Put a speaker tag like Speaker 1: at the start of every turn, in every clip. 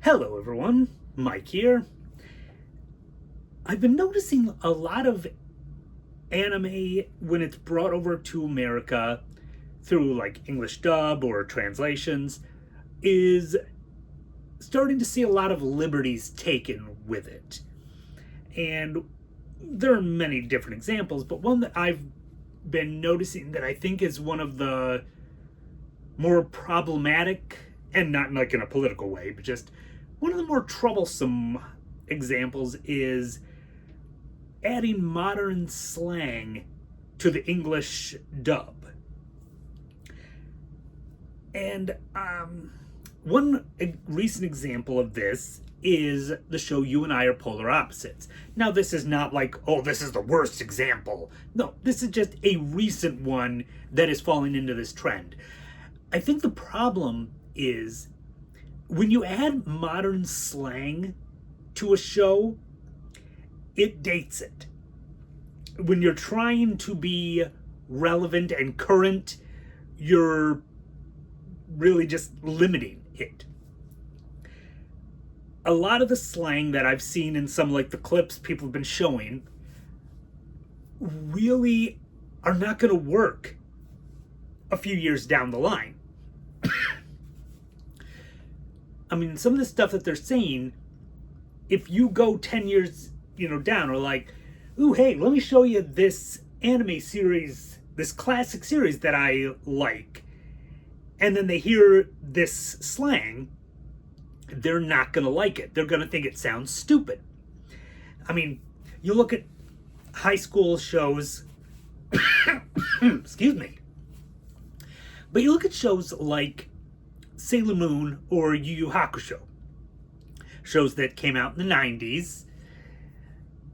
Speaker 1: Hello everyone, Mike here. I've been noticing a lot of anime when it's brought over to America through like English dub or translations is starting to see a lot of liberties taken with it. And there are many different examples, but one that I've been noticing that I think is one of the more problematic, and not like in a political way, but just one of the more troublesome examples is adding modern slang to the English dub. And one recent example of this is the show You and I Are Polar Opposites. Now, this is not like, oh, this is the worst example. No, this is just a recent one that is falling into this trend. I think the problem is when you add modern slang to a show, it dates it. When you're trying to be relevant and current, you're really just limiting it. A lot of the slang that I've seen in some like the clips people have been showing really are not going to work a few years down the line. I mean, some of the stuff that they're saying, if you go 10 years, down, or like, ooh, hey, let me show you this anime series, this classic series that I like, and then they hear this slang, they're not going to like it. They're going to think it sounds stupid. I mean, you look at high school shows, excuse me, but you look at shows like Sailor Moon or Yu Yu Hakusho, shows that came out in the 90s.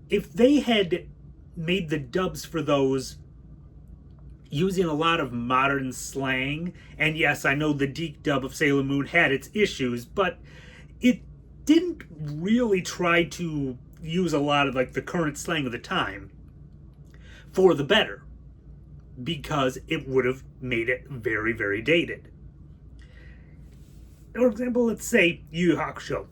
Speaker 1: If they had made the dubs for those using a lot of modern slang, and yes, I know the Deke dub of Sailor Moon had its issues, but it didn't really try to use a lot of like the current slang of the time for the better, because it would have made it very, very dated. For example, let's say Yu Yu Hakusho.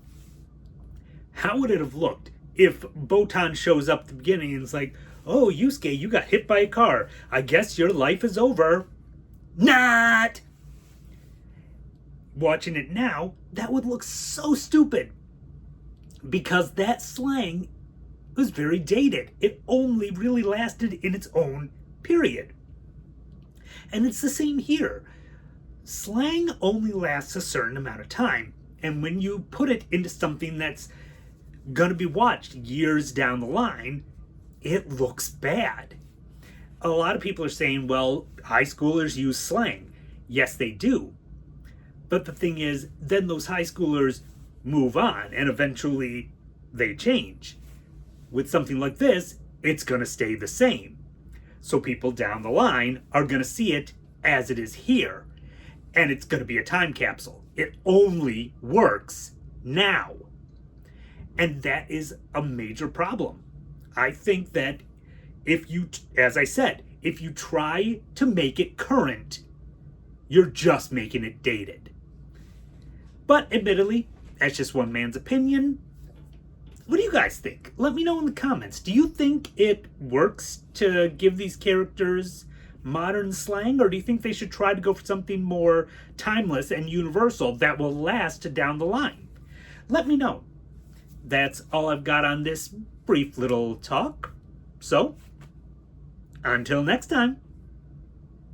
Speaker 1: How would it have looked if Botan shows up at the beginning and is like, oh, Yusuke, you got hit by a car. I guess your life is over. Not! Watching it now, that would look so stupid. Because that slang was very dated. It only really lasted in its own period. And it's the same here. Slang only lasts a certain amount of time. And when you put it into something that's going to be watched years down the line, it looks bad. A lot of people are saying, well, high schoolers use slang. Yes, they do. But the thing is, then those high schoolers move on and eventually they change. With something like this, it's going to stay the same. So people down the line are going to see it as it is here. And it's going to be a time capsule. It only works now. And that is a major problem. I think that if you, as I said, if you try to make it current, you're just making it dated. But admittedly, that's just one man's opinion. What do you guys think? Let me know in the comments. Do you think it works to give these characters modern slang, or do you think they should try to go for something more timeless and universal that will last down the line? Let me know. That's all I've got on this brief little talk. So, until next time.